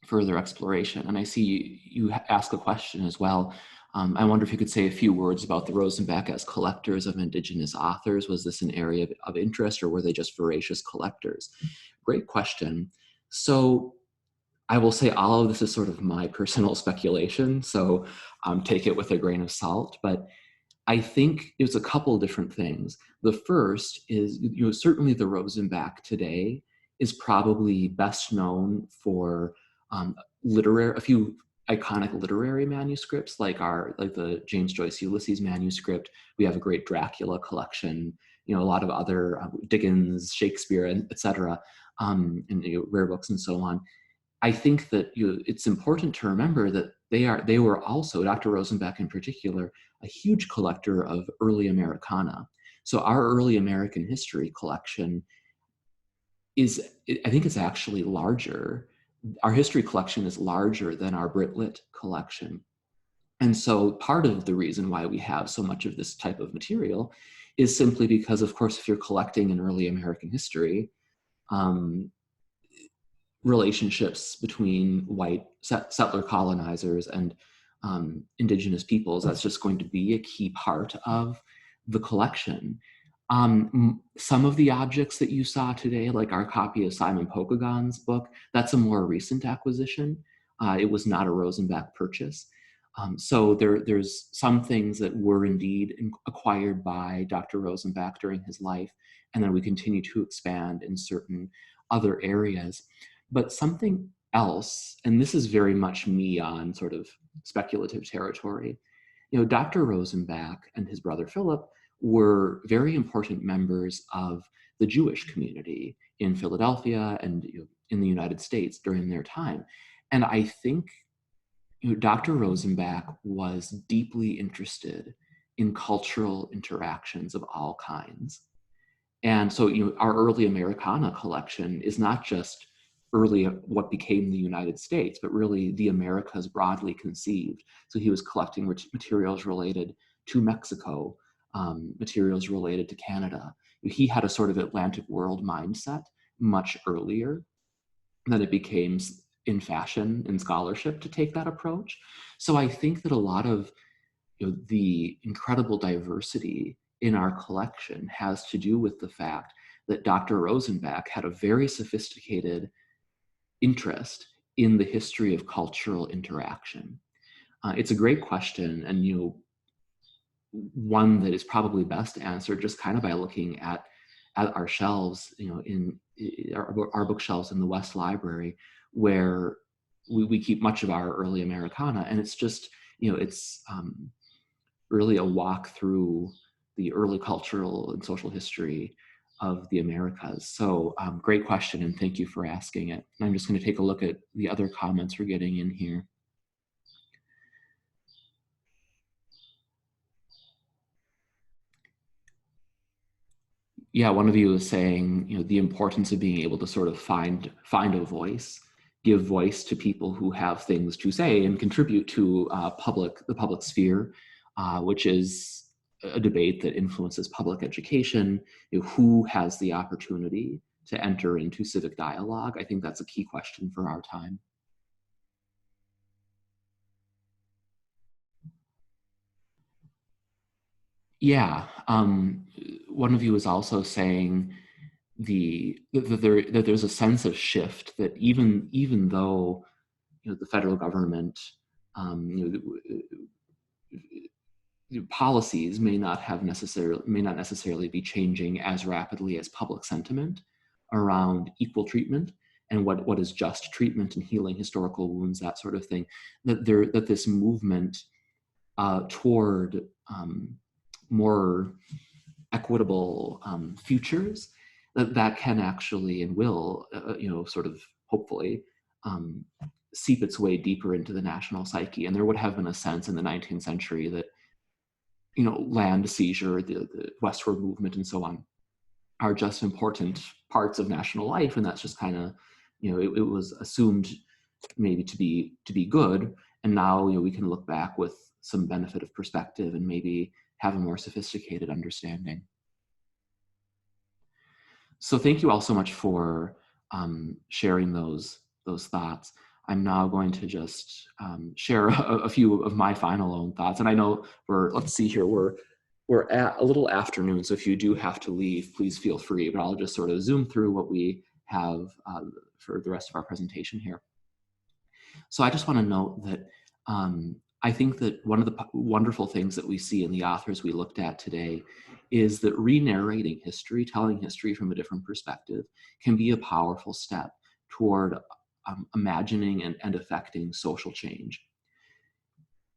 further exploration. And I see you ask a question as well. I wonder if you could say a few words about the Rosenbach as collectors of Indigenous authors. Was this an area of interest, or were they just voracious collectors? Great question. So I will say all of this is sort of my personal speculation, so take it with a grain of salt. But I think it's a couple different things. The first is, you know, certainly the Rosenbach today is probably best known for a few iconic literary manuscripts, like the James Joyce Ulysses manuscript. We have a great Dracula collection, you know, a lot of other Dickens, Shakespeare, and et cetera, and you know, rare books and so on. I think that it's important to remember that they were also, Dr. Rosenbach in particular, a huge collector of early Americana. So our early American history collection I think it's actually larger. Our history collection is larger than our Brit-Lit collection. And so part of the reason why we have so much of this type of material is simply because, of course, if you're collecting an early American history, relationships between white settler colonizers and indigenous peoples, that's just going to be a key part of the collection. Some of the objects that you saw today, like our copy of Simon Pokagon's book, that's a more recent acquisition. It was not a Rosenbach purchase. So there's some things that were indeed acquired by Dr. Rosenbach during his life, and then we continue to expand in certain other areas. But something else, and this is very much me on sort of speculative territory, Dr. Rosenbach and his brother Philip were very important members of the Jewish community in Philadelphia and in the United States during their time. And I think Dr. Rosenbach was deeply interested in cultural interactions of all kinds. And so, our early Americana collection is not just early what became the United States, but really the Americas broadly conceived. So he was collecting materials related to Mexico, materials related to Canada. He had a sort of Atlantic world mindset much earlier than it became in fashion in scholarship to take that approach. So I think that a lot of the incredible diversity in our collection has to do with the fact that Dr. Rosenbach had a very sophisticated interest in the history of cultural interaction. It's a great question, and one that is probably best answered just kind of by looking at our shelves, in our bookshelves in the West Library, where we keep much of our early Americana, and it's just, it's really a walk through the early cultural and social history of the Americas. So great question, and thank you for asking it. And I'm just going to take a look at the other comments we're getting in here. Yeah, one of you is saying, the importance of being able to sort of find a voice, give voice to people who have things to say and contribute to the public sphere, which is a debate that influences public education. Who has the opportunity to enter into civic dialogue? I think that's a key question for our time. Yeah, one of you is also saying that there's a sense of shift, that even though the federal government, policies may not necessarily be changing as rapidly as public sentiment around equal treatment and what is just treatment and healing historical wounds, that sort of thing, that this movement toward more equitable futures that can actually and will sort of hopefully seep its way deeper into the national psyche. And there would have been a sense in the 19th century that land seizure, the westward movement, and so on, are just important parts of national life, and that's just kind of, it was assumed maybe to be good, and now we can look back with some benefit of perspective and maybe have a more sophisticated understanding. So thank you all so much for sharing those thoughts. I'm now going to just share a few of my final own thoughts. And I know let's see here, we're at a little afternoon, so if you do have to leave, please feel free, but I'll just sort of zoom through what we have for the rest of our presentation here. So I just want to note that I think that one of the wonderful things that we see in the authors we looked at today is that re-narrating history, telling history from a different perspective, can be a powerful step toward imagining and affecting social change.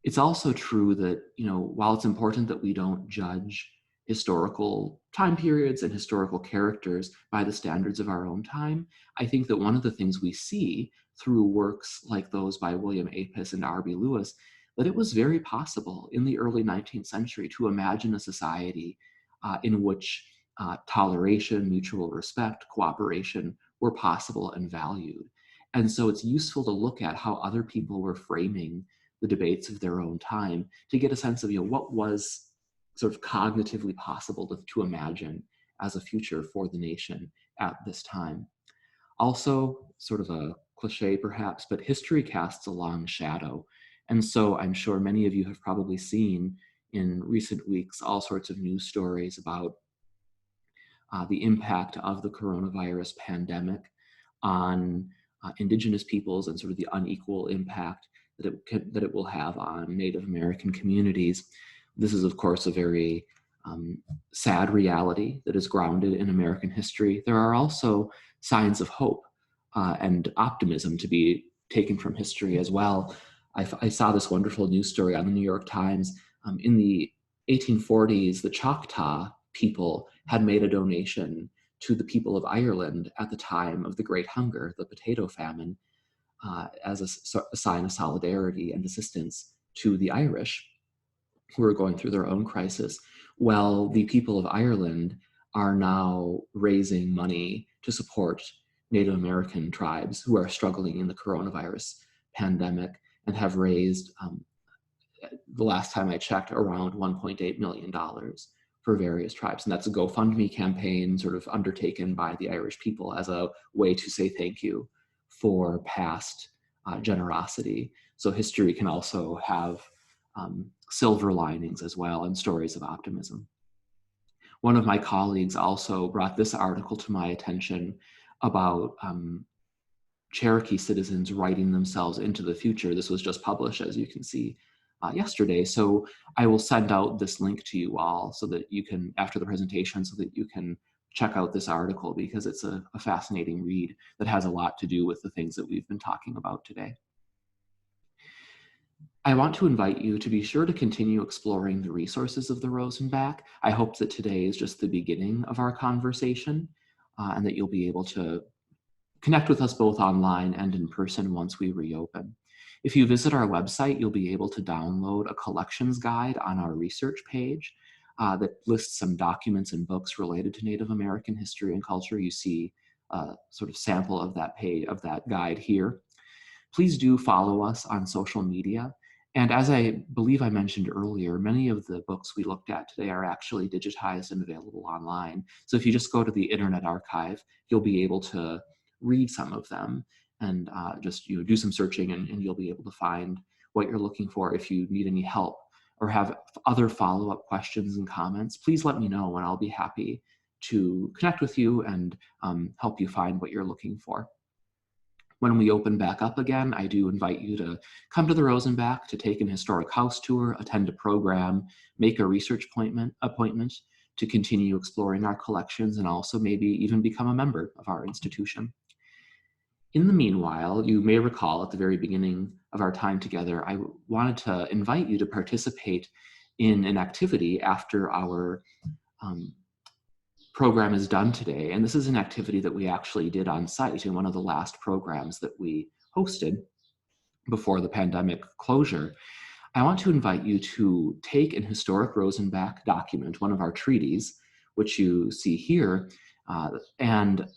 It's also true that, while it's important that we don't judge historical time periods and historical characters by the standards of our own time, I think that one of the things we see through works like those by William Apess and R.B. Lewis, that it was very possible in the early 19th century to imagine a society in which toleration, mutual respect, cooperation were possible and valued. And so it's useful to look at how other people were framing the debates of their own time to get a sense of, what was sort of cognitively possible to imagine as a future for the nation at this time. Also, sort of a cliche perhaps, but history casts a long shadow. And so I'm sure many of you have probably seen in recent weeks all sorts of news stories about the impact of the coronavirus pandemic on Indigenous peoples and sort of the unequal impact that it will have on Native American communities. This is, of course, a very sad reality that is grounded in American history. There are also signs of hope and optimism to be taken from history as well. I saw this wonderful news story on the New York Times. In the 1840s, the Choctaw people had made a donation to the people of Ireland at the time of the Great Hunger, the potato famine, as a sign of solidarity and assistance to the Irish who are going through their own crisis. Well, the people of Ireland are now raising money to support Native American tribes who are struggling in the coronavirus pandemic and have raised, the last time I checked, around $1.8 million for various tribes. And that's a GoFundMe campaign sort of undertaken by the Irish people as a way to say thank you for past generosity. So history can also have silver linings as well and stories of optimism. One of my colleagues also brought this article to my attention about Cherokee citizens writing themselves into the future. This was just published, as you can see, yesterday. So I will send out this link to you all so that you can, after the presentation, so that you can check out this article, because it's a fascinating read that has a lot to do with the things that we've been talking about today. I want to invite you to be sure to continue exploring the resources of the Rosenbach. I hope that today is just the beginning of our conversation and that you'll be able to connect with us both online and in person once we reopen. If you visit our website, you'll be able to download a collections guide on our research page that lists some documents and books related to Native American history and culture. You see a sort of sample of that page, of that guide here. Please do follow us on social media. And as I believe I mentioned earlier, many of the books we looked at today are actually digitized and available online. So if you just go to the Internet Archive, you'll be able to read some of them and just do some searching, and you'll be able to find what you're looking for. If you need any help or have other follow-up questions and comments, please let me know and I'll be happy to connect with you and help you find what you're looking for. When we open back up again, I do invite you to come to the Rosenbach to take an historic house tour, attend a program, make a research appointment to continue exploring our collections, and also maybe even become a member of our institution. In the meanwhile, you may recall at the very beginning of our time together, I wanted to invite you to participate in an activity after our program is done today. And this is an activity that we actually did on site in one of the last programs that we hosted before the pandemic closure. I want to invite you to take an historic Rosenbach document, one of our treaties, which you see here, and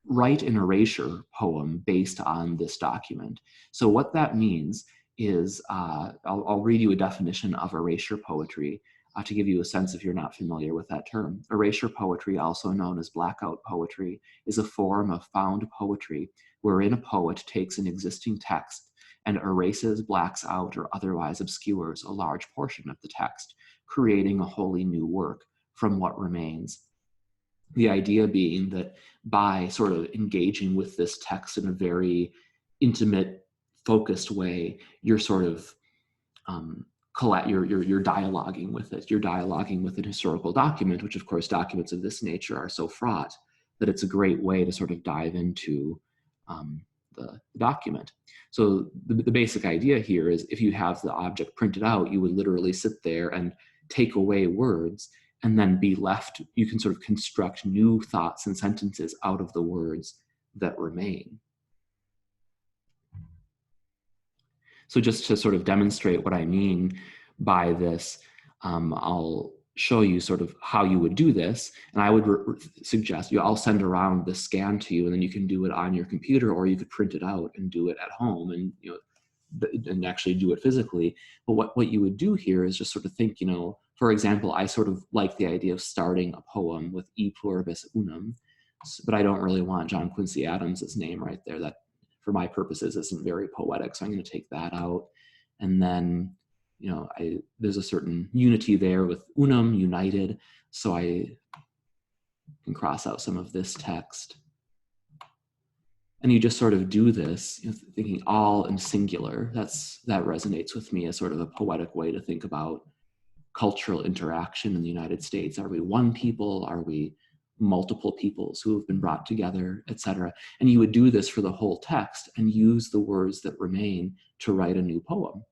write an erasure poem based on this document. So what that means is, I'll read you a definition of erasure poetry to give you a sense if you're not familiar with that term. Erasure poetry, also known as blackout poetry, is a form of found poetry wherein a poet takes an existing text and erases, blacks out, or otherwise obscures a large portion of the text, creating a wholly new work from what remains. The idea being that by sort of engaging with this text in a very intimate, focused way, you're sort of you're dialoguing with it. You're dialoguing with an historical document, which of course documents of this nature are so fraught that it's a great way to sort of dive into the document. So the basic idea here is if you have the object printed out, you would literally sit there and take away words and then be left, you can sort of construct new thoughts and sentences out of the words that remain. So just to sort of demonstrate what I mean by this, I'll show you sort of how you would do this. And I would suggest I'll send around the scan to you, and then you can do it on your computer, or you could print it out and do it at home, and and actually do it physically. But what you would do here is just sort of think, for example, I sort of like the idea of starting a poem with E pluribus unum, but I don't really want John Quincy Adams's name right there. That, for my purposes, isn't very poetic, so I'm going to take that out. And then, there's a certain unity there with unum, united, so I can cross out some of this text. And you just sort of do this, thinking all in singular. That resonates with me as sort of a poetic way to think about cultural interaction in the United States. Are we one people? Are we multiple peoples who have been brought together, etc.? And you would do this for the whole text and use the words that remain to write a new poem.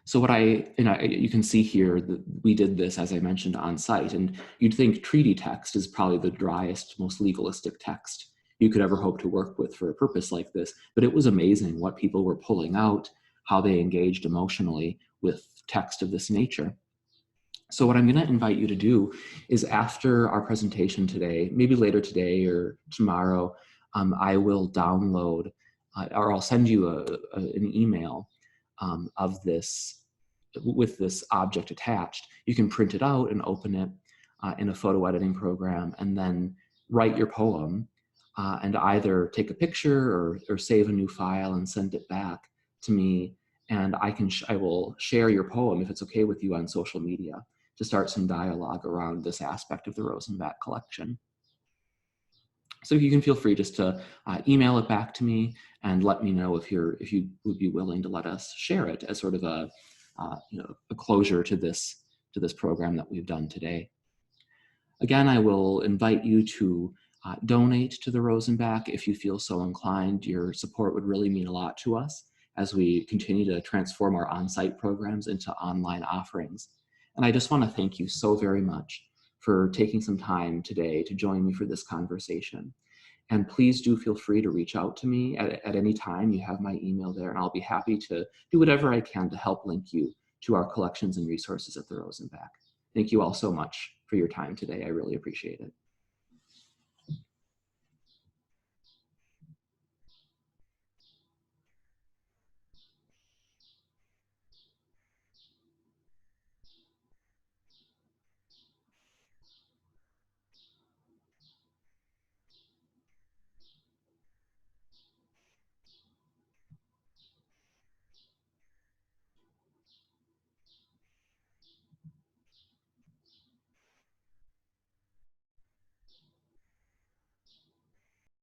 So you can see here that we did this, as I mentioned, on site, and you'd think treaty text is probably the driest, most legalistic text you could ever hope to work with for a purpose like this, but it was amazing what people were pulling out, how they engaged emotionally with text of this nature. So what I'm going to invite you to do is, after our presentation today, maybe later today or tomorrow, I will download, or I'll send you an email of this, with this object attached. You can print it out and open it in a photo editing program, and then write your poem, and either take a picture or save a new file and send it back to me. And I will share your poem, if it's okay with you, on social media to start some dialogue around this aspect of the Rosenbach collection. So you can feel free just to email it back to me and let me know if you would be willing to let us share it as sort of a closure to this program that we've done today. Again, I will invite you to donate to the Rosenbach if you feel so inclined. Your support would really mean a lot to us as we continue to transform our on-site programs into online offerings. And I just want to thank you so very much for taking some time today to join me for this conversation. And please do feel free to reach out to me at any time. You have my email there, and I'll be happy to do whatever I can to help link you to our collections and resources at the Rosenbach. Thank you all so much for your time today. I really appreciate it.